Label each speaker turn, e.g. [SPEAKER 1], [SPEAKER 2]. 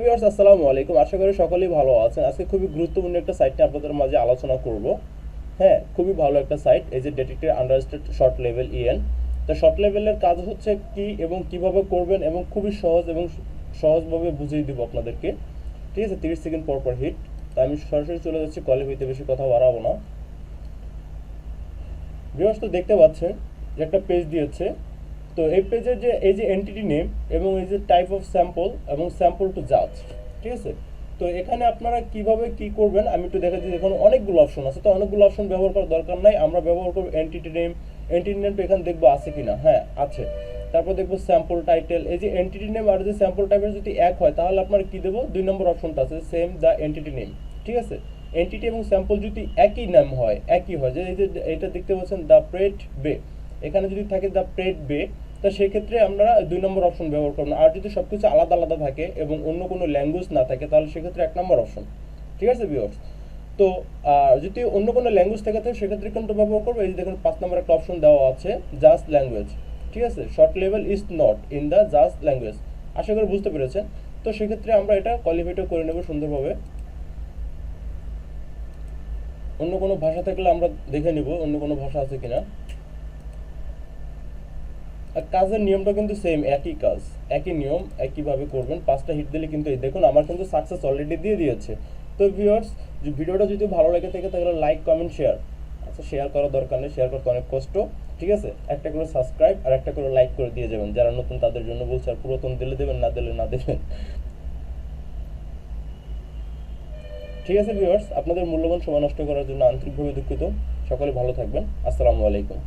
[SPEAKER 1] Viewers আসসালামু আলাইকুম, আশা করি সকলেই ভালো আছেন। আজকে খুবই গুরুত্বপূর্ণ একটা সাইট নিয়ে আপনাদের মাঝে আলোচনা করব। হ্যাঁ, খুবই ভালো একটা সাইট, এই যে ডেটেক্টেড আন্ডারস্ট্যান্ড শর্ট লেভেল ইএন। তো শর্ট লেভেলের কাজ হচ্ছে কি এবং কিভাবে করবেন এবং খুবই সহজ এবং সহজভাবে বুঝিয়ে দিব আপনাদেরকে। ঠিক আছে, 30 সেকেন্ড পর পর হিট। তো আমি সরাসরি চলে যাচ্ছি কলে, হইতে বেশি কথা বাড়াবো না। ভিউয়ার্স তো দেখতে পাচ্ছেন যে একটা পেজ দিয়েছে। তো এই পেজের যে এই যে এন্টিটি নেম এবং এই যে টাইপ অফ স্যাম্পল এবং স্যাম্পল টু জাজ, ঠিক আছে। তো এখানে আপনারা কিভাবে কি করবেন আমি একটু দেখা দিই। এখানে অনেকগুলো অপশন আছে, তো অনেকগুলো অপশন ব্যবহার করার দরকার নাই, আমরা ব্যবহার করব এন্টিটি নেম। এন্টিটি নেমটা এখানে দেখবো আছে কিনা, হ্যাঁ আছে। তারপর দেখবো স্যাম্পল টাইটেল। এই যে এন্টিটি নেম আর যে স্যাম্পল টাইপের যদি এক হয় তাহলে আপনারা কি দেবো, 2 নম্বর অপশনটা আছে সেম দ্য এন্টিটি নেম, ঠিক আছে। এন্টিটি এবং স্যাম্পল যদি একই নাম হয়, একই হয়, যে এই যে এটা দেখতে পাচ্ছেন দ্য প্রেট বে, এখানে যদি থাকে দ্য প্রেট বে, তো সেক্ষেত্রে আমরা 2 নম্বর অপশন ব্যবহার করবো। আর যদি সবকিছু আলাদা আলাদা থাকে এবং অন্য কোনো ল্যাঙ্গুয়েজ না থাকে তাহলে সেক্ষেত্রে 1 নম্বর অপশন, ঠিক আছে ভিউয়ার্স। তো যদি অন্য কোনো ল্যাঙ্গুয়েজ থাকে তো সেক্ষেত্রে কিন্তু ব্যবহার করবো। এই যে দেখুন 5 নম্বর একটা অপশন দেওয়া আছে, জাস্ট ল্যাঙ্গুয়েজ, ঠিক আছে। Short level is not in the just language, আশা করি বুঝতে পেরেছেন। তো সেক্ষেত্রে আমরা এটা কোয়ালিফাইটা করে নেব সুন্দরভাবে। অন্য কোনো ভাষা থাকলে আমরা দেখে নিব অন্য কোনো ভাষা আছে কিনা। আর কাজের নিয়মটা কিন্তু সেম, একই কাজ, একই নিয়ম, একইভাবে করবেন। 5টা হিট দিলে কিন্তু এই দেখুন আমার কিন্তু সাকসেস অলরেডি দিয়ে দিয়েছে। তো ভিউয়ার্স, ভিডিওটা যদি ভালো লাগে থাকে তাহলে লাইক কমেন্ট শেয়ার। আচ্ছা, শেয়ার করার দরকার নেই, শেয়ার করতে অনেক কষ্ট, ঠিক আছে। একটা করে সাবস্ক্রাইব আর একটা করে লাইক করে দিয়ে যাবেন, যারা নতুন তাদের জন্য বলছে। আর পুরাতন দিলে দেবেন, না দিলে না দেবেন। ঠিক আছে ভিউয়ার্স, আপনাদের মূল্যবান সময় নষ্ট করার জন্য আন্তরিকভাবে দুঃখিত। সকলে ভালো থাকবেন। আসসালামু আলাইকুম।